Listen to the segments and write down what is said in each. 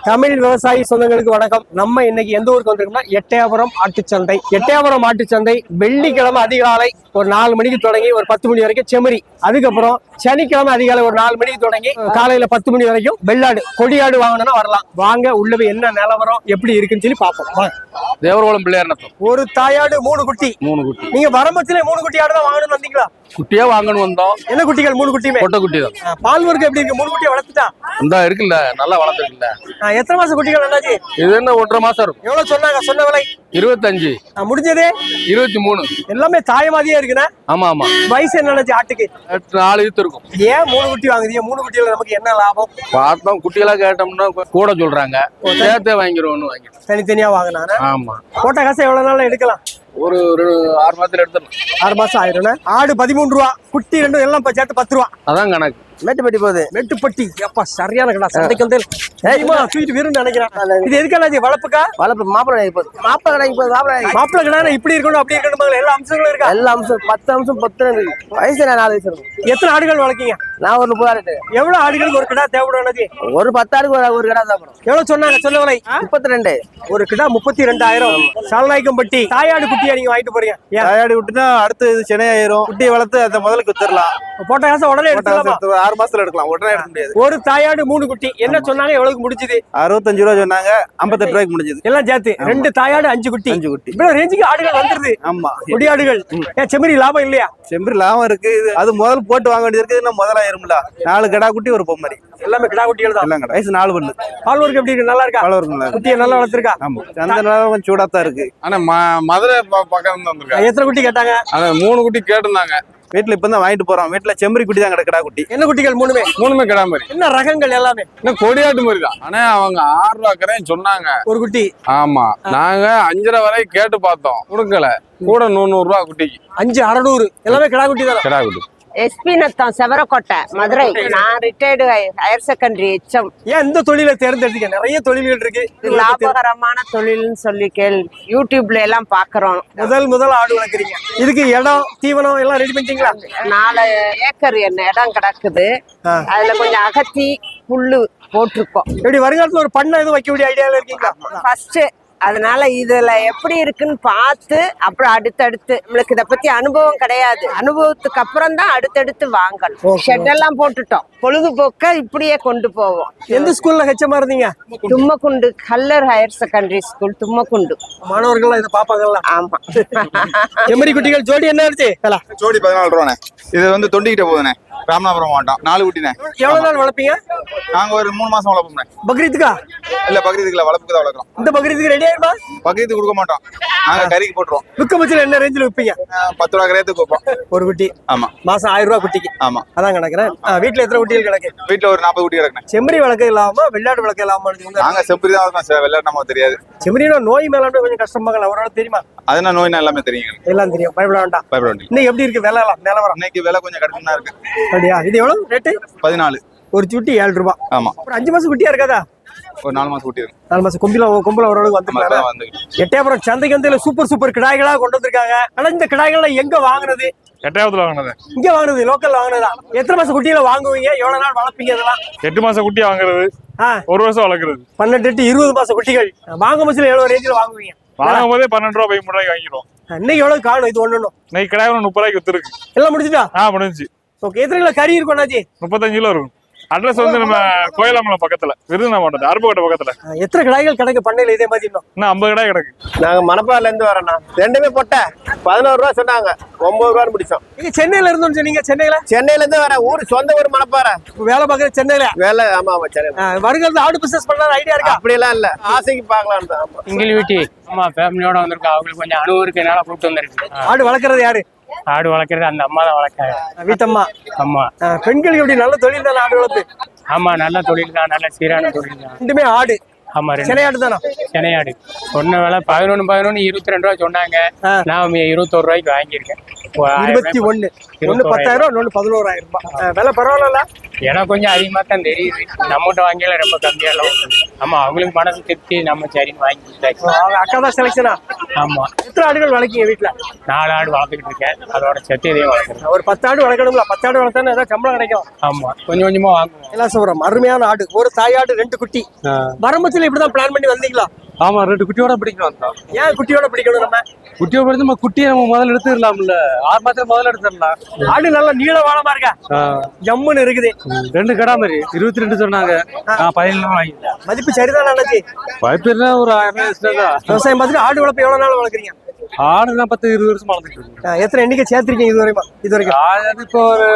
தமிழ் விவசாயி சொந்தங்களுக்கு வணக்கம். நம்ம இன்னைக்கு எந்த ஊருக்கு வந்திருக்கோம்னா எட்டயபுரம் ஆட்டுச்சந்தை. எட்டயபுரம் ஆட்டுச்சந்தை வெள்ளிக்கிழமை அதிகாலை ஒரு 4 மணிக்கு தொடங்கி ஒரு 10 மணி வரைக்கும் செம்மறி, அதுக்கப்புறம் சனிக்கிழமை அதிகாலை ஒரு 4 மணிக்கு தொடங்கி காலையில 10 மணி வரைக்கும் வெள்ளாடு கொடியாடு வாங்கணும்னா வரலாம். வாங்க உள்ள போய் என்ன நிலவரம் எப்படி இருக்குன்னு சொல்லி பார்ப்போம். தேவரகுளம் பிள்ளையார் ஒரு தாயாடு 3 குட்டி. நீங்க வரம்பத்திலே 3 குட்டி ஆடு தான் வாங்கணும்னு வந்தீங்களா? குட்டியா வாங்கணும் வந்தோம். என்ன குட்டிகள்? 3 குட்டியுமே பொட்டை குட்டி தான். பால் வர்க்கம் எப்படி இருக்கு? 3 குட்டியை வளர்த்துட்டா இந்த இருக்குல்ல, நல்லா வளர்ந்துருக்குல்ல. எத்தனை மாசம் குட்டிகள் அண்ணாச்சி? இது என்ன 1.5 மாசம் இருக்கும். எவ்வளவு சொன்னாங்க? சொன்ன விலை 25. முடிஞ்சதே 23. எல்லாமே தாயமாதியே இருக்குண்ணா. ஆமா ஆமா. வயசு என்ன நினைச்சு ஆட்டுக்கு? 4 ஈத்து இருக்கும். ஏன் 3 குட்டி வாங்குறீங்க? 3 குட்டியில நமக்கு என்ன லாபம்? பார்த்தோம் குட்டிகளா கேட்டோம்னா கூட சொல்றாங்க, சேர்த்தே வாங்கிடுவோம்னு வாங்கி தனித்தனியா வாங்கினா. ஆமா. போட்ட காசை எவ்வளவு நாள் எடுக்கலாம்? ஒரு 6 மாசத்துல எடுத்துடலாம். 6 மாசம் ஆயிரும். ஆடு 13 ரூபா, குட்டி 2 எல்லாம் சேர்த்து 10 ரூபா. அதான் கணக்கு. மேட்டுப்பட்டி போகுது. மேட்டுப்பட்டி எப்பா சரியான கடா. சந்தைக்கு வந்து தூக்கிட்டு வீருன்னு நினைக்கிறேன். இது எதுக்காக? வளர்ப்புக்கா? வளர்ப்பு மாப்பிள்ளை மாப்பிள்ளை கடை இப்படி இருக்கணும் அப்படி இருக்கணும், எல்லா அம்சங்களும் இருக்கா? எல்லா அம்சம் 10 அம்சம் 10 வயசு 4 வயசு இருக்கும். எத்தனை ஆடுகள் வளர்க்கீங்க? நான் ஒரு 30 ஆடு. எவ்வளவு ஆடுகளுக்கு ஒரு கிடா தேவைப்படுது? ஒரு 10 ஆடுக்கு ஒரு கிடா சாப்பிடும். எவ்வளவு சொன்னாங்க? சொல்ல விலை 32. ஒரு கிடா 32,000. சால்நாயக்கம்பட்டி தாயாடு குட்டியா நீங்க வாங்கிட்டு போறீங்க? தாயாடு குட்டினா அடுத்து இது சென்னையாயிரும். குட்டியை வளர்த்து அந்த முதலுக்கு வித்துடலாம். போட்ட காசை உடனே எடுத்துடலாமா? 6 மாசத்துல எடுக்கலாம், உடனே எடுக்க முடியாது. ஒரு தாயாடு 3 குட்டி என்ன சொன்னாங்க? எவ்வளவுக்கு முடிஞ்சது? 65 ரூபா சொன்னாங்க, 58 ரூபாய்க்கு முடிஞ்சது. எல்லாம் சேர்த்து 2 தாயாடு 5 குட்டி. 5 குட்டி. இவ்வளவு ரேஞ்சுக்கு ஆடுகள் வந்துருது. ஆமா, கொடியாடுகள். செம்மறி லாபம் இல்லையா? செம்பரி லாபம் இருக்கு. அது முதல் போட்டு வாங்க வேண்டியது இருக்கு. இன்னும் முதலாயிரும்ல. 4 கடா குட்டி ஒரு பொம்மரி. எல்லாமே கிடா குட்டிகள் தான். எல்லாம் கடை. வயசு 4 பல்லு. பால் வர்க்கம் எப்படி இருக்கு? நல்லா இருக்கா? பால் வர்க்கம் நல்லா குட்டியை நல்லா வளர்த்திருக்கா? ஆமா, அந்த நேரம் கொஞ்சம் சூடாத்தான் இருக்கு. ஆனா மதுரை பக்கம் வந்திருக்காங்க. எத்தனை குட்டி கேட்டாங்க? ஆனா 3 குட்டி கேட்டிருந்தாங்க. வீட்டுல இப்பதான் வாங்கிட்டு போறோம். வீட்டுல செம்பரி குட்டி தான் கிடா குட்டி. என்ன குட்டிகள்? 3மே கிடா மாதிரி. என்ன ரகங்கள்? எல்லாமே இன்னும் கொடியாட்டு மாதிரி தான். ஆனா அவங்க 6 ரூபா கரையும் சொன்னாங்க ஒரு குட்டி. ஆமா, நாங்க 5.5 வரை கேட்டு பார்த்தோம், கொடுக்கல. கூட 100 ரூபா குட்டிக்கு. 5,600. எல்லாமே கிடா குட்டி தான். கிடா குட்டி. எஸ்பி நத்தம் செவரக்கோட்டை மதுரை. நான் ரிட்டையர்டு ஹையர் செகண்டரி HM. ஏன் இந்த தொழிலை தேர்ந்தெடுத்தீங்க? நிறைய தொழில்கள் இருக்கு. லாபகரமான தொழில்னு சொல்லி யூடியூப்ல எல்லாம் பாக்குறோம். முதல் ஆடு வளர்க்குறீங்க. இதுக்கு இடம் தீவனம் எல்லாம் ரெடி பண்ணிட்டீங்களா? 4 ஏக்கர் என்ன இடம் கிடக்குது. அதுல கொஞ்சம் அகத்தி புல்லு போட்டிருக்கோம். எப்படி வருங்காலத்துல ஒரு பண்ணை எதுவும் வைக்க வேண்டிய ஐடியால இருக்கீங்களா? ஃபர்ஸ்ட் அதனால இதுல எப்படி இருக்குன்னு பார்த்து அப்புறம் அடுத்தடுத்து, நம்மளுக்கு இதை பத்தி அனுபவம் கிடையாது. அனுபவத்துக்கு அப்புறம் தான் அடுத்தடுத்து வாங்கணும். ஷெட் எல்லாம் போட்டுட்டோம். பொழுதுபோக்க இப்படியே கொண்டு போவோம். எந்த ஸ்கூல்ல ஹெச்எம்மா இருந்தீங்க? Thummakundu Kallar higher secondary school Thummakundu. மாணவர்கள் இதை பாப்பாங்கல்ல? ஆமா. செம்மறி குட்டிகள் ஜோடி என்ன ஆச்சு? ஜோடி 14 ரூபாண்ணே. இது வந்து தொண்டிக்கிட்ட போகுதுண்ணே. ராமநாதபுரம் மாவட்டம். 4 குட்டிண்ணே. எவ்வளவு நாள் வளர்ப்பீங்க? நாங்க ஒரு 3 மாசம் வளர்ப்போம்ண்ணே. பக்ரீத்துக்கா? இல்ல, பக்ரீத்துக்கு இல்ல, வளர்ப்புக்கு தான் வளர்க்குறோம். இந்த பக்ரீத்துக்கு ரெடி ஆயிருமா? பக்ரீத்துக்கு கொடுக்க மாட்டோம், நாங்க கறிக்கு போட்டுருவோம். விற்க மச்சில என்ன ரேஞ்சில் விற்பீங்க? 10 ரூபா கரையத்துக்கு வைப்போம் ஒரு குட்டி. ஆமா, மாசம் 1000 ரூபாய் குட்டிக்கு. ஆமா, அதான் கிடக்குறேன். வீட்டுல எத்தனை குட்டிகள் கிடக்கு? வீட்டுல ஒரு 40 குட்டி கிடக்குண்ணே. செம்மறி வளர்க்க இல்லாம வெள்ளாடு வளர்க்க இல்லாம? நாங்க செம்பரி தான் வளர்க்கோம், வெள்ளாடு நமக்கு தெரியாது. செம்மறியோட நோய் மேலாண்மை கொஞ்சம் கஷ்டமாங்கல, அவரோட தெரியுமா? அதுனா நோய்னா எல்லாமே தெரியுங்க. எல்லாம் தெரியும், பயப்பட வேண்டாம். பயப்பட வேண்டிய. இன்னைக்கு எப்படி இருக்கு விலை எல்லாம் நிலவரம்? இன்னைக்கு விலை கொஞ்சம் கடுமையா இருக்கு. அப்படியா? இது எவ்வளவு ரேட்டு? 14. ஒரு குட்டி 7 ரூபாய். ஆமா. ஒரு 5 மாசம் குட்டியா இருக்காதா? ஒரு 4 மாசம் குட்டி இருக்கு. 4 மாசம் கொம்புல ஓரளவுக்கு வந்து எட்டயபுரம் சந்தைக்கு வந்து சூப்பர் கிடாய்களா கொண்டு வந்திருக்காங்க. ஆனா இந்த கிடாய்கள் எங்க வாங்குறது? எட்டயபுரத்துல வாங்கினது. இங்க வாங்குறது? லோக்கல்ல வாங்குறதா? எத்தனை மாசம் குட்டியில வாங்குவீங்க? எவ்வளவு நாள் வளர்ப்பீங்க இதெல்லாம்? 8 மாசம் குட்டி வாங்குறது, 1 வருஷம் வளர்க்குறது. 18 to 20 மாசம் குட்டிகள் வாங்கும் பட்சத்துல எவ்வளவு ரேஞ்சில் வாங்குவீங்க? வாங்கும் போதே 12 ரூபா 13 ரூபாய்க்கு வாங்கிடுவோம். இன்னைக்கு எவ்வளவு காணும் இது ஒண்ணு? இன்னைக்கு கிடாய் 30 ரூபாய்க்கு வித்துருக்கு. எல்லாம் முடிஞ்சுட்டா? முடிஞ்சு. ஓகே. எத்தனை கிலோ கறி இருக்கும் அண்ணாச்சி? 35 கிலோ இருக்கும். அட்ரஸ் வந்து நம்ம கோயிலாமலம் பக்கத்துல, விருதுநகர் மாவட்டத்துல, அருப்புக்கோட்டை பக்கத்துல. எத்தனை கடாய்கள் கிடக்கு பண்ணையில இதே மாதிரி? இன்னும் 50 கடாய் கிடக்கு. நாங்க மணப்பாறையில இருந்து வரோம்ண்ணா. 2மே பொட்டை. 11 ரூபா சொன்னாங்க, 9 ரூபான்னு முடிச்சோம். நீங்க சென்னையில இருந்தோம்னு சொன்னீங்க. சென்னையில இருந்து வரேன். சொந்த ஊர் மணப்பாறை. வேலை பாக்குற சென்னையில வேலை? ஆமா சென்னை. வருங்காலத்துல ஆடு பிசினஸ் பண்ணலாம் ஐடியா இருக்கா? அப்படி எல்லாம் இல்ல, ஆசைக்கு பாக்கலாம் தான். சிங்கிள் வீட்டி. ஆமா, ஃபேமிலியோட வந்திருக்கோம். அவங்களுக்கு கொஞ்சம் அனுபவம் இருக்கனால கூப்பிட்டு வந்திருக்கு. ஆடு வளர்க்கறது யாரு? ஆடு வளர்க்கறது அந்த அம்மா தான் வளர்க்க. வீட்டம்மா. ஆமா. பெண்களுக்கு எப்படி நல்ல தொழில் தானே ஆடு வளர்ப்பு? ஆமா, நல்ல தொழில் தான், நல்ல சீரான தொழில் தான். 2மே ஆடு. ஆமா, சென்னையாடு தானே? சென்னையாடு. சொன்ன வேலை 11 22 22 ரூபா சொன்னாங்க. நான் 21 ரூபாய்க்கு வாங்கியிருக்கேன். 21 ஒண்ணு 10,000 ஒண்ணு 11,000 ரூபாய். விலை பரவாயில்ல. எனக்கு கொஞ்சம் அதிகமா தான் தெரியுது. நம்மகிட்ட வாங்கியெல்லாம் ரொம்ப கம்மியால ஆமா, அவங்களுக்கு மனசு திருப்தி, நம்ம சரின்னு வாங்கி கொடுத்தாச்சு. அக்கா தான் செலக்ஷனா? ஆமா. எத்தனை ஆடுகள் வளர்க்கீங்க வீட்டுல? 4 ஆடு வளர்த்துக்கிட்டு இருக்கேன். அதோட செத்து இதையும் வளர்க்குறேன். ஒரு 10 ஆடு வளர்க்கணுங்களா? 10 ஆடு வளர்த்தானே ஏதாவது சம்பளம் கிடைக்கும். ஆமா, கொஞ்சம் கொஞ்சமா வாங்குவோம். கைலாசபுரம் அருமையான ஆடு. ஒரு தாயாடு 2 குட்டி. வரம்பத்துல இப்படிதான் பிளான் பண்ணி வந்தீங்களா? ஆமா, 2 குட்டியோட பிடிக்கணும் வந்தோம். ஏன் குட்டியோட பிடிக்கணும்? நம்ம குட்டியோட பிடிச்சு நம்ம குட்டியை நம்ம முதல்ல எடுத்துடலாம்ல. 6 மாசத்துல முதல்ல எடுத்துடலாம். ஆடு நல்லா நீள வாழமா இருக்கா, ஜம்முன்னு இருக்குது. 2 கடா மாதிரி 22 சொன்னாங்க. நான் 17 வாங்கிட்டேன். மதிப்பு சரிதான் அண்ணாச்சி. பயப்பேர்னா ஒரு 1000 விவசாயம் பார்த்துட்டு ஆடு வளர்ப்பு எவ்வளவு நாள் வளர்க்குறீங்க? ஆடுலாம் 10-20 வருஷம் வளர்ந்துட்டு இருக்கு. எத்தனை எண்ணிக்கை சேர்த்திருக்கீங்க இது வரைக்கும்? அது இப்போ ஒரு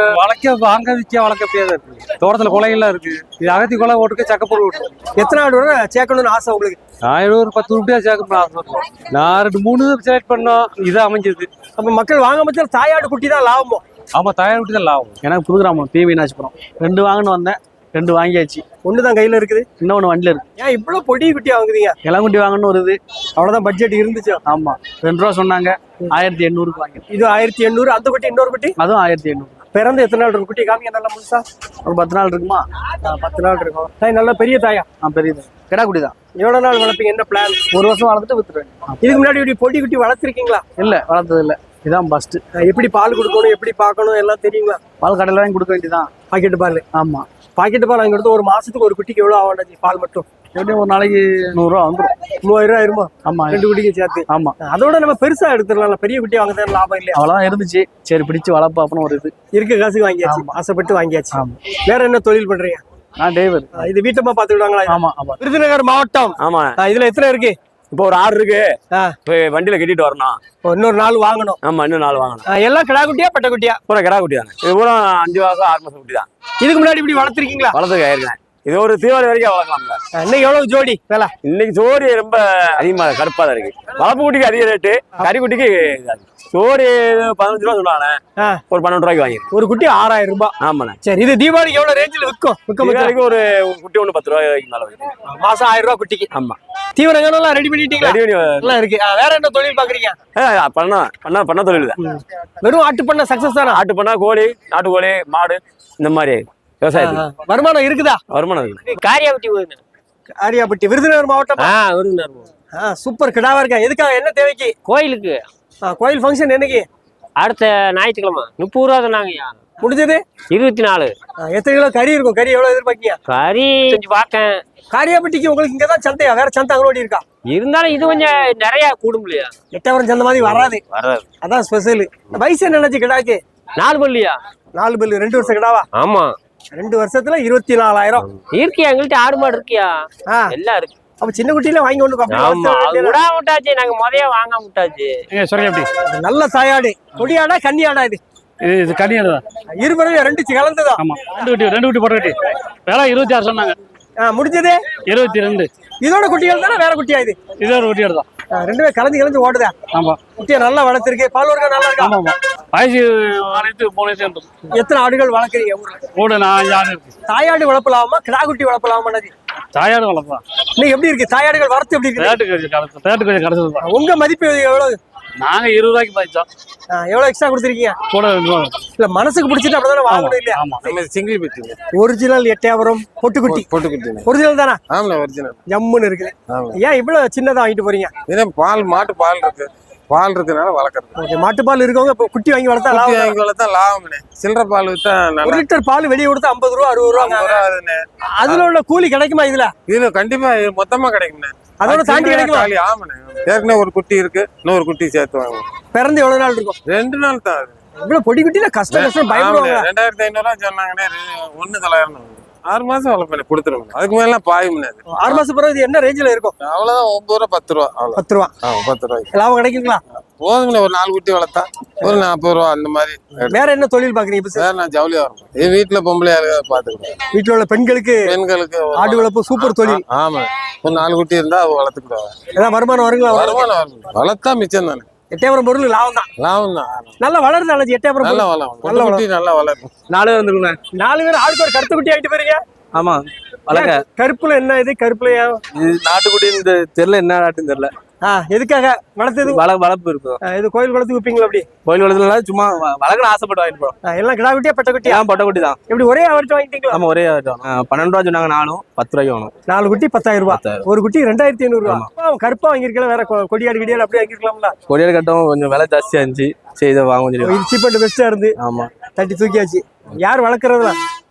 வாங்க விற்க வளர்க்க அப்படியே தான் இருக்கு. தோட்டத்துல கொலைகள்லாம் இருக்கு. இது அகத்தி கொலை ஓட்டுக்கு சக்கப்பொருள் விட்டு. எத்தனை ஆடு வரை சேர்க்கணும்னு ஆசை உங்களுக்கு? நான் ஒரு 10 ரூபாயா சேர்க்கணும் ஆசை. நான் 2-3 செலக்ட் பண்ணோம். இது அமைஞ்சது. அப்ப மக்கள் வாங்க பட்சம் தாயாடு குட்டி தான் லாபமோ? ஆமா, தயார் விட்டு தான் லாபம். எனக்கு புதுகிராமம் பி மீனாட்சிபுரம் 2 வாங்கன்னு வந்தேன். 2 வாங்கியாச்சு. ஒண்ணுதான் கையில இருக்குது, இன்னொன்னு வண்டியில இருக்கு. ஏன் இவ்வளவு பொடி குட்டி வாங்குறீங்க? இளங்குட்டி வாங்கன்னு ஒரு இது. அவ்வளவுதான் பட்ஜெட் இருந்துச்சு. ஆமா, 2 ரூபா சொன்னாங்க. 1800 வாங்கி. இது 1800. அந்த குட்டி இன்னொரு குட்டி அதுவும் 1800. பிறந்து எத்தனை நாள் இருக்கும்? குட்டி காமிங்க நல்லா முழுசா. ஒரு 10 நாள் இருக்குமா? 10 நாள் இருக்கும். தாய் நல்லா பெரிய தாயா? பெரியது கிடா குட்டி தான். எவ்வளவு நாள் வளர்ப்பீங்க? என்ன பிளான்? 1 வருஷம் வளர்த்துட்டு வித்துருவேன். இதுக்கு முன்னாடி இப்படி பொடி குட்டி வளர்த்துருக்கீங்களா? இல்ல, வளர்த்தது இல்ல. இதான் ஃபர்ஸ்ட். எப்படி பால் கொடுக்கணும், எப்படி பார்க்கணும் எல்லாம் தெரியுங்களா? பால் கடையில வாங்கி கொடுக்க வேண்டியதான். பாக்கெட்டு பால்? ஆமா, பாக்கெட்டு பால் வாங்கி கொடுத்து ஒரு மாசத்துக்கு ஒரு குட்டிக்கு எவ்வளவு ஆகும் பால் மட்டும்? எப்படியும் ஒரு நாளைக்கு 100 ரூபா வந்துடும். 3000 ரூபாய் ஆயிருமா? ஆமா, 2 குட்டிக்கு சேர்த்து. ஆமா. அதோட நம்ம பெருசா எடுத்துடலாம். பெரிய குட்டி வாங்க லாபம் இல்லையா? அவ்வளவுதான் இருந்துச்சு. சரி, பிடிச்சு வளர்ப்பா அப்படின்னு ஒரு இது இருக்க காசுக்கு வாங்கியாச்சு. ஆசைப்பட்டு வாங்கியாச்சு. வேற என்ன தொழில் பண்றீங்க? நான் டிரைவர். இது வீட்டமா பாத்துக்கிடுவாங்களா? ஆமா ஆமா. விருதுநகர் மாவட்டம். ஆமா, இதுல எத்தனை இருக்கு? இப்போ ஒரு 6 இருக்கு. போய் வண்டியில கட்டிட்டு வரணும். இன்னொரு 4 வாங்கணும். ஆமா, இன்னும் 4 வாங்கணும். எல்லாம் கிடா குட்டியா பட்ட குட்டியா? பூரா கிடா குட்டி தானே. இது பூரா 5 மாசம் 6 மாசம் குட்டி தான். இதுக்கு முன்னாடி இப்படி வளர்த்துருக்கீங்களா? வளர்த்துக்க இருக்கேன். இது ஒரு தீபாவளி வரைக்கும் வளர்க்கலாம்ல. இன்னைக்கு எவ்வளவு ஜோடி வேலை? இன்னைக்கு சோறு ரொம்ப அதிகமா கருப்பா தான் இருக்கு. வளர்ப்பு குட்டிக்கு அதிக ரேட்டு, கறி குட்டிக்கு சோறு 15 ரூபா சொன்னானே, ஒரு 12 ரூபாய்க்கு வாங்கிருக்கு. ஒரு குட்டி 6000 ரூபாய். ஆமாண்ணே. சரி, இது தீபாவளிக்கு எவ்வளவு ரேஞ்சில் விற்கும்? ஒரு குட்டி 10 ரூபாய்க்கு மேல வைக்கும். மாசம் 1000 ரூபாய் குட்டிக்கு. ஆமா. தீவனங்கள் எல்லாம் ரெடி பண்ணிட்டீங்களா? ரெடி எல்லாம் இருக்கு. வேற என்ன தொழில் பாக்குறீங்க? பண்ண தொழில் தான். வெறும் ஆட்டு பண்ண சக்சஸ் தானே? ஆட்டு பண்ணா கோழி, நாட்டுக்கோழி, மாடு, இந்த மாதிரி விவசாயத்துக்கு வருமானம் இருக்குதா? வருமானம் இருக்கு. காரியாபட்டி விருதுநகர் மாவட்டம். சூப்பர் கிடாவா இருக்கா. எதுக்காக, என்ன தேவைக்கு? கோயிலுக்கு. கோயில் ஃபங்க்ஷன் என்னைக்கு? அடுத்த ஞாயிற்றுக்கிழமை. 30 ரூபா சொன்னாங்கய்யா. முடிஞ்சது 24. எத்தனை கிலோ கறி இருக்கும்? கறி எவ்வளவு எதிர்பார்க்கீங்க? கறி கொஞ்சம் பார்த்தேன். காரியாபட்டிக்கு உங்களுக்கு இங்கதான் சந்தையா? வேற சந்தை அங்கோடி இருக்கா? இருந்தாலும் இது கொஞ்சம் நிறைய கூடும் இல்லையா? எட்டயபுரம் சந்தை மாதிரி வராது. அதான் ஸ்பெஷல். வயசு என்ன நினைச்சு கிடாக்கு? 4 பல்லியா? 4 பல்லு. 2 வருஷம் கிடாவா? ஆமா. 2 வருஷத்துல 24,000 இருக்கியா? எங்கள்கிட்ட ஆடு மாடு இருக்கியா? எல்லாம் இருக்கு. அப்ப சின்ன குட்டியில வாங்கி கொண்டு விட்டாச்சு. நாங்க முதைய வாங்க விட்டாச்சு. நல்ல தாயாடு. கொடியாடா கன்னியாடா? இது கனியாடு தான். இருபது 2 கலந்துதான். ஆமா, 2 குட்டி போட்ட குட்டி. வேலை 26 சொன்னாங்க. முடிஞ்சது 22. இதோட குட்டிகள் தானே? வேற குட்டியா இது? இதோட குட்டியோட தான். 2 கலந்து ஓடுதா? ஆமா. குட்டியை நல்லா வளர்த்திருக்கு. பால் வர்க்கம் நல்லா இருக்கா? ஆமா. வயசு 3 எத்தனை ஆடுகள் வளர்க்குறீங்க ஊர்ல? கூட 4 ஆடு இருக்கு. தாயாடு வளர்ப்பலாமா, கிடா குட்டி வளர்ப்பலாமா? தாயாடு வளர்ப்பலாம். நீ எப்படி இருக்கு தாயாடுகள் வரத்து? எப்படி இருக்கு? ரேட்டு கொஞ்சம் கிடைச்சது. உங்க மதிப்பு எவ்வளவு? நாங்க 20 ரூபாய்க்கு பாய்ச்சோம். எவ்வளவு எக்ஸ்ட்ரா கொடுத்துருக்கீங்க? கூட இல்ல, மனசுக்கு பிடிச்சிட்டு அப்படிதானே வாங்கணும் இல்லையா? ஆமா. சிங்கிள் பிட்டுங்க. ஒரிஜினல் எட்டயபுரம் பொட்டுக்குட்டி. ஒரிஜினல் தானே? ஆமா, ஒரிஜினல். ஜம்முன்னு இருக்குது. ஏன் இவ்வளவு சின்னதா வாங்கிட்டு போறீங்க? இதே பால், மாட்டு பால் இருக்கு. பால் இருக்கனால வளர்க்கறது. மாட்டுப்பால் இருக்கவங்க இப்ப குட்டி வாங்கி வளர்த்தா லாபம். சில்லற பால் வித்தா 1 லிட்டர் பால் வெளியே கொடுத்தா 50 ரூபா 60 ரூபா. அதுல உள்ள கூலி கிடைக்குமா? இதுல கண்டிப்பா மொத்தமா கிடைக்கும்ண்ணே. அதோட தாண்டி கிடைக்குமா? ஆமாண்ணே. ஏற்கனவே ஒரு குட்டி இருக்கு, இன்னொரு குட்டி சேர்த்து வாங்குவோம். பிறந்து எவ்வளவு நாள் இருக்கும்? 2 நாள் தான். இவ்வளவு பொடி குட்டில கஷ்டம் பயப்படுவாங்க. 2500 சொன்னாங்கண்ணே. 1,900. 6 மாசம் வளர்ப்பேன் கொடுத்துருவோம். அதுக்கு மேல பாயும்ண்ணே. 6 மாசம் பிறகு இது என்ன ரேஞ்சில இருக்கும்? அவ்வளவுதான். 9 ரூபா 10 ரூபா. 10 ரூபா. 10 ரூபாய்க்கு லாபம் கிடைக்குங்களா? போதுங்கண்ணே. ஒரு 4 குட்டி வளர்த்தா ஒரு 40 ரூபா அந்த மாதிரி. வேற என்ன தொழில் பாக்குறீங்க? வேற நான் ஜவுளியா வரும். இது வீட்டுல பொம்பளை பாத்துக்கிறேன். வீட்டுல உள்ள பெண்களுக்கு ஆடு வளர்ப்பு சூப்பர் தொழில். ஆமா, ஒரு 4 குட்டி இருந்தா வளர்த்துக்கிடுவாங்க. ஏதாவது வருமானம் வருங்களா? வருமானம் வரும். வளர்த்தா மிச்சம் தானே. எட்டயபுரம் பொருள் லாபம் தான். லாபம் தான். நல்லா வளருது அண்ணாச்சி எட்டயபுரம். நல்லா வளரும். 4 பேர் வந்துருக்குண்ணே. 4 பேர் ஆளுக்கு ஒரு கருத்து குட்டி ஆகிட்டு போறீங்க. ஆமா. வளர்க்க கருப்புல என்ன இது கருப்புல இது நாட்டுக்குட்டி இந்த தெரியல என்ன நாட்டுன்னு தெரியல. எதுக்காக வளர்த்தது? வளர்ப்பு இருக்கும். இது கோயில் குளத்துக்கு விப்பீங்களா? அப்படி கோயில் வளர்த்துல சும்மா வளர்க்கணும் ஆசைப்பட்டு வாங்கிட்டு போறோம். எல்லாம் கிடா குட்டியா பெட்ட குட்டியா? பொட்டை குட்டி தான். எப்படி ஒரே அவர்கிட்ட வாங்கிட்டீங்களா? நம்ம ஒரே 12 ரூபா சொன்னாங்க. 10 ரூபாய்க்கு வேணும். 4 குட்டி 10,000 ரூபாய். ஒரு குட்டி 2500 ரூபாய். கருப்பா வாங்கிருக்கலாம், வேற கொடியாடு கிடியாடு அப்படியே வாங்கிருக்கலாம்ல. கொடியாடு கட்டவும் கொஞ்சம் விலை ஜாஸ்தியா இருந்துச்சு. சரி இதை வாங்க சொல்லி இது சீப் அண்ட் பெஸ்டா இருந்து ஆமா தட்டி தூக்கியாச்சு. யார் வளர்க்கறதுல?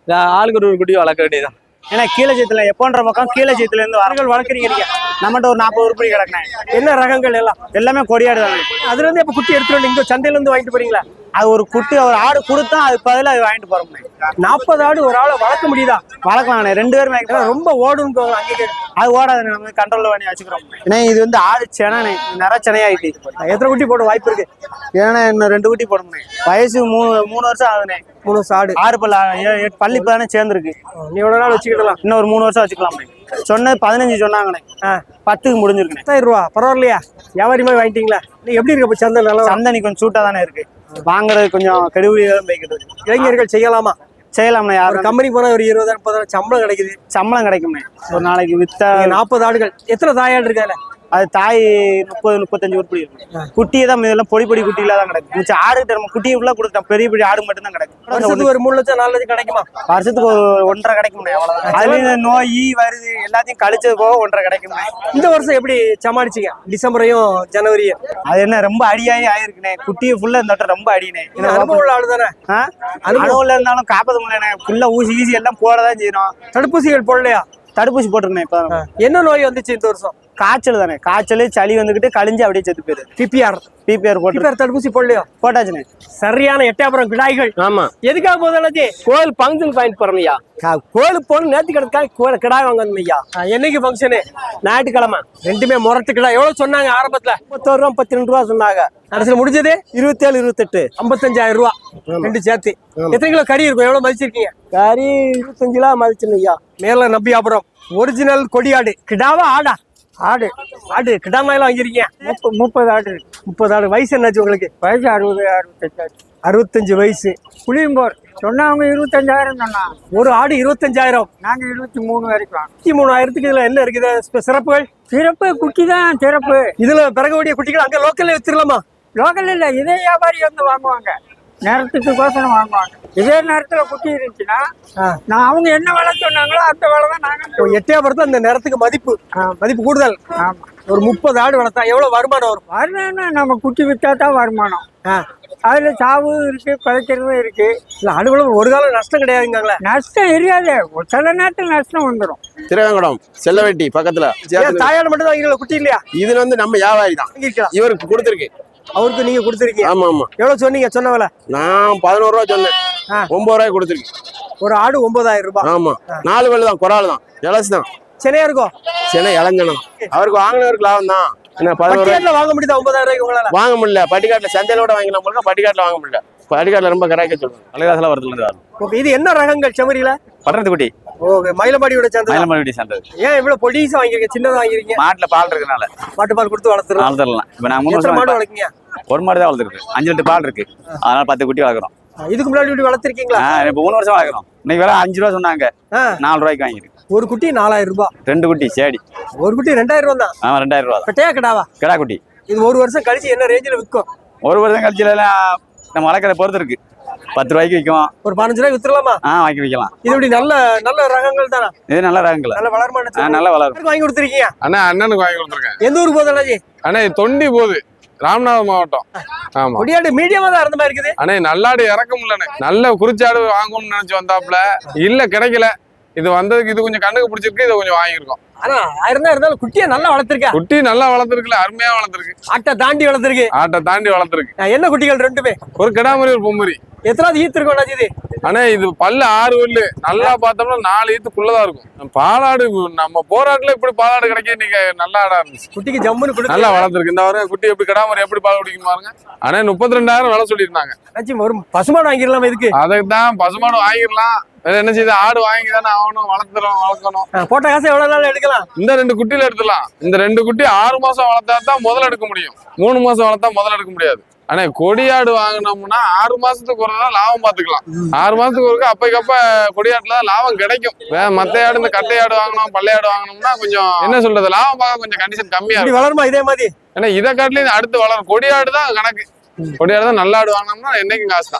ஆளுக்கு ஒரு குட்டி வளர்க்க வேண்டியதான். ஏன்னா கீழச்சத்துல எப்போன்ற பக்கம் கீழச்சத்துல இருந்து ஆண்கள் வளர்க்குறீங்க நீங்க? நம்மகிட்ட ஒரு 40 உருப்படி கிடக்குனேன். என்ன ரகங்கள் எல்லாம்? எல்லாமே கொடியாடு தானே. அதுல இருந்து இப்ப குட்டி எடுத்துட்டு இங்க சந்தையில இருந்து வாங்கிட்டு போறீங்களா? அது ஒரு குட்டி ஒரு ஆடு கொடுத்தா அதுக்கு பதிலாக அது வாங்கிட்டு போறோம். 40 ஆடு ஒரு ஆளை வளர்க்க முடியுதா? வளர்க்கலாண்ணே, 2 பேரும் வாங்கிக்கலாம். ரொம்ப ஓடுன்னு அங்கே அது ஓடாது, நம்ம கண்ட்ரோல்ல பண்ணி வச்சுக்கிறோம். ஏன்னா இது வந்து ஆடு செனனே, நிறைய செனையாயிட்டு. எத்தனை குட்டி போட வாய்ப்பு இருக்கு? ஏன்னா இன்னும் 2 குட்டி போடணும். வயசு 3 வருஷம் ஆகுதுண்ணே. 3 வருஷம் ஆடு. 6 பல்லு 8 பல்லு இப்ப தானே சேர்ந்துருக்கு. நீ எவ்வளவு நாள் வச்சுக்கிடலாம்? இன்னும் ஒரு 3 வருஷம் வச்சுக்கலாம். சொன்னது 15 சொன்னாங்கண்ணே. 10க்கு முடிஞ்சிருக்குண்ணே. 10,000 ரூபா பரவாயில்லையா? வியாபாரி மாதிரி வாங்கிட்டீங்களா? நீ எப்படி இருக்கு இப்ப சந்தை? நல்லா சந்தை கொஞ்சம் சூட்டா தானே இருக்கு. வாங்குறது கொஞ்சம் கெடுபிடிதான் போய்கிட்டு. இளைஞர்கள் செய்யலாமா? செய்யலாம்ண்ணே. ஒரு கம்பெனி போனா ஒரு 20,000 30,000 சம்பளம் கிடைக்குது. சம்பளம் கிடைக்கும்ண்ணே. ஒரு நாளைக்கு வித்தா 40 ஆடுகள். எத்தனை தாயாடு இருக்கால? அது தாய் 30-35 உருப்படி இருக்கு. குட்டியை தான் இதெல்லாம் பொடி குட்டியில தான் கிடக்கு. மிச்சம் ஆடுகிட்ட நம்ம குட்டியை ஃபுல்லா கொடுத்தோம். பெரிய ஆடு மட்டும் தான் கிடக்கும். வருஷத்துக்கு ஒரு 3 லட்சம் 4 லட்சம் கிடைக்குமா? வருஷத்துக்கு ஒரு 1.5 கிடைக்கும். அதுல நோய் வருது எல்லாத்தையும் கழிச்சது போக 1.5 கிடைக்கும். இந்த வருஷம் எப்படி சமாளிச்சீங்க? டிசம்பரையும் ஜனவரியும் அது என்ன ரொம்ப அடியாயி ஆயிருக்குண்ணே. குட்டியை ஃபுல்லா இந்த வட்டம் ரொம்ப அடினே. அனுபவம் உள்ள ஆளு தானே? அனுபவம் இருந்தாலும் காப்பது முடியலண்ணே. ஃபுல்லா ஊசி எல்லாம் போடதான் செய்யறோம். தடுப்பூசிகள் போடலையா? தடுப்பூசி போட்டிருக்கேன். இப்ப என்ன நோய் வந்துச்சு இந்த வருஷம்? காய்ச்சல் தானே. காய்ச்சல் சளி வந்துகிட்டு கழிஞ்சு அப்படியே செத்து போயிருது. பிபிஆர் போட்டு தடுப்பூசி போடலையோ? போட்டாச்சுண்ணே. சரியான எட்டயபுரம் கிடாய்கள். ஆமா. எதுக்காக போதாச்சு? கோயில் ஃபங்க்ஷன் பாயிண்ட் போறோம் ஐயா. கோயிலுக்கு போகணும். நேற்று கிடக்கா கிடாய் வாங்க ஐயா. என்னைக்கு ஃபங்க்ஷனு? ஞாயிற்றுக்கிழமை. ரெண்டுமே முரட்டு கிடாய். எவ்வளவு சொன்னாங்க ஆரம்பத்துல? 31 ரூபா 32 ரூபா சொன்னாங்க. கடைசியில் முடிஞ்சது 27 28 55,000 ரூபா ரெண்டு சேர்த்து. எத்தனை கிலோ கறி இருக்கும்? எவ்வளவு மதிச்சிருக்கீங்க? கறி 25 கிலோ மதிச்சுன்னு ஐயா. மேல நம்பியாபுரம் ஒரிஜினல் கொடியாடு. கிடாவா ஆடா? ஆடு. கிடாமாயெல்லாம் வாங்கிருக்கீங்க? 30 ஆடு. 30 ஆடு. வயசு என்னாச்சு உங்களுக்கு? வயசு 60 65 வயசு. புளியம்போர் சொன்னவங்க 25,000 சொன்னா. ஒரு ஆடு 25,000. நாங்க 23 வரைக்கும். 23,000க்கு இதுல என்ன இருக்குது சிறப்புகள்? சிறப்பு குட்டி தான் சிறப்பு. இதுல பிறகக்கூடிய குட்டிகள் அங்க லோக்கல்ல வச்சிடலாமா? லோக்கல் இல்ல, இதே வியாபாரி வந்து வாங்குவாங்க. நேரத்துக்கு கோசரம் வாங்குவாங்க. இதே நேரத்துல குட்டி இருந்துச்சுன்னா நான் அவங்க என்ன விலை சொன்னாங்களோ அந்த விலை தான் நாங்க. எட்டயபுரத்துல அந்த நேரத்துக்கு மதிப்பு கூடுதல். ஆமா. ஒரு 30 ஆடு வளர்த்தா எவ்வளவு வருமானம் வரும்? வருமானம்னா நம்ம குட்டி வித்தா தான் வருமானம். அதுல சாவு இருக்கு, பிழைக்கிறதும் இருக்கு. இல்ல ஆடுகளும் ஒரு காலம் நஷ்டம் கிடையாதுங்களே. நஷ்டம் தெரியாது. சில நேரத்தில் நஷ்டம் வந்துடும். திருவேங்கடம் செல்லவெட்டி பக்கத்துல தாயாடு மட்டும் தான் குட்டி இல்லையா? இதுல வந்து நம்ம வியாபாரி தான் இவருக்கு கொடுத்துருக்கு. அவருக்கு நீங்க கொடுத்துருக்கீங்க? ஆமா ஆமா. எவ்வளவு சொன்னீங்க? சொன்ன விலை நான் 11 ரூபா சொன்னேன். 9 ரூபாய் கொடுத்துருக்கு. ஒரு ஆடு 9,000 ரூபாய். ஆமா. 4 வேலை தான். குறால் தான். இலசு தான். சென்னையா இருக்கும். சென்னை இளஞ்சனம். அவருக்கு வாங்கினவருக்கு லாபம் தான். என்ன 11 ரூபாய் வாங்க முடியுதா? 9,000 ரூபாய்க்கு உங்களால வாங்க முடியல. பட்டிக்காட்டுல சந்தையிலோட வாங்கினா போல பட்டிக்காட்டுல வாங்க முடியல. பட்டிக்காட்டுல ரொம்ப கராய்க்க சொல்லுவாங்க. அழகாசல வரதுல இருந்து. இது என்ன ரகங்கள் செமரியில? பட்டணத்து குட்டி. ஓகே. மயிலமாடியோட சேர்ந்து. மயிலமாடி சேர்ந்தது. ஏன் இவ்வளவு பொடிசா வாங்கிருக்கீங்க? சின்னதா வாங்கிருக்கீங்க? மாட்டுல பால் இருக்கனால. மாட்டு பால் கொடுத்து வளர்த்துறலாம். இப்ப நான் 3 வருஷம் மாடு வளர்க்கீங்க? ஒரு மாடு தான் வளர்த்துருக்கு. 5 லிட்டர் பால் இருக்கு. அதனால 10 குட்டி வளர்க்குறோம். இதுக்கு முன்னாடி இப்படி வளர்த்திருக்கீங்களா? இப்ப 3 வருஷம் வளர்க்குறோம். இன்னைக்கு வேலை 5 ரூபா சொன்னாங்க. 4 ரூபாய்க்கு வாங்கிருக்கு. ஒரு குட்டி 4,000 ரூபாய். 2 குட்டி சேடி. ஒரு குட்டி 2,000 ரூபாய் தான். ஆமா 2,000 ரூபாய். கட்டையா கிடாவா? கிடா குட்டி. இது ஒரு வருஷம் கழிச்சு என்ன ரேஞ்சில விற்கும்? ஒரு வருஷம் கழிச்சு நம்ம வளர்க்கறத பொறுத்து இருக்கு. 10 ரூபாய்க்கு விற்கும். ஒரு 15 ரூபாய்க்கு வித்துறலாமா? வாங்கி விற்கலாம். இது இப்படி நல்ல ரகங்கள் தானா? இது நல்ல ரகங்கள். நல்ல வளர்மான. நல்ல வளரும். வாங்கி கொடுத்துருக்கீங்க? அண்ணா அண்ணனுக்கு வாங்கி கொடுத்துருக்கேன். எந்த ஊருக்கு போகுது அண்ணாஜி? அண்ணா தொண்டி போகுது. ராமநாதபுரம் மாவட்டம். ஆமா. கொடியாடு மீடியமா தான் இருந்த மாதிரி இருக்குது. அண்ணே நல்லாடு இறக்க முடியலண்ணே. நல்ல குறிச்சாடு வாங்கணும்னு நினைச்சு வந்தாப்புல இல்ல கிடைக்கல. இது வந்ததுக்கு இது கொஞ்சம் கண்ணுக்கு பிடிச்சிருக்கு. இதை கொஞ்சம் வாங்கியிருக்கோம். ஆனா இருந்தாலும் குட்டியை நல்லா வளர்த்திருக்கா. குட்டி நல்லா வளர்த்துருக்குல. அருமையா வளர்த்துருக்கு. ஆட்டை தாண்டி வளர்த்துருக்கு. ஆட்டை தாண்டி வளர்த்துருக்கு. என்ன குட்டிகள்? ரெண்டுமே ஒரு கிடாமரி ஒரு பொம்மரி. எத்தனாவது ஈத்து இருக்கும் அண்ணாஜி இது? ஆனா இது பல்லு 6 பல்லு. நல்லா பார்த்தோம்னா 4 ஈத்துக்குள்ளதான் இருக்கும். பாலாடு நம்ம போராட்டுல இப்படி பாலாடு கிடைக்க நீங்க நல்லா ஆடா இருந்துச்சு. குட்டிக்கு ஜம்முன்னு நல்லா வளர்த்துருக்கு. இந்த வர குட்டி எப்படி கிடாமரி எப்படி பால் குடிக்கும் பாருங்க. ஆனா 32,000 விலை சொல்லியிருந்தாங்க. ஒரு பசுமாடு வாங்கிடலாம். இதுக்கு அதுக்கு தான் பசுமாடு வாங்கிடலாம். என்ன செய்யுது? ஆடு வாங்கி தானே ஆகணும். வளர்க்கணும். போட்ட காசு எவ்வளவு நாள் எடுக்கலாம்? இந்த 2 குட்டியில எடுத்துலாம். இந்த 2 குட்டி 6 மாசம் வளர்த்தா தான் முதல்ல எடுக்க முடியும். 3 மாசம் வளர்த்தா முதல்ல எடுக்க முடியாது. ஆனா கொடியாடு வாங்கினோம்னா 6 மாசத்துக்கு ஒரு தான் லாபம் பாத்துக்கலாம். 6 மாசத்துக்கு ஒருக்க அப்பைக்கப்ப கொடியாட்டுல லாபம் கிடைக்கும். மத்த ஆடு இந்த கட்டையாடு வாங்கணும் பள்ளையாடு வாங்கணும்னா கொஞ்சம் என்ன சொல்றது லாபம் பார்க்க கொஞ்சம் கண்டிஷன் கம்மியா இப்படி இருக்கும். வளருமா இதே மாதிரி? ஏன்னா இதை காட்டிலும் அடுத்து வளரும். கொடியாடு தான் கணக்கு. கொடியாடு தான் நல்ல ஆடு வாங்கினோம்னா என்னைக்கும் காசு தான்.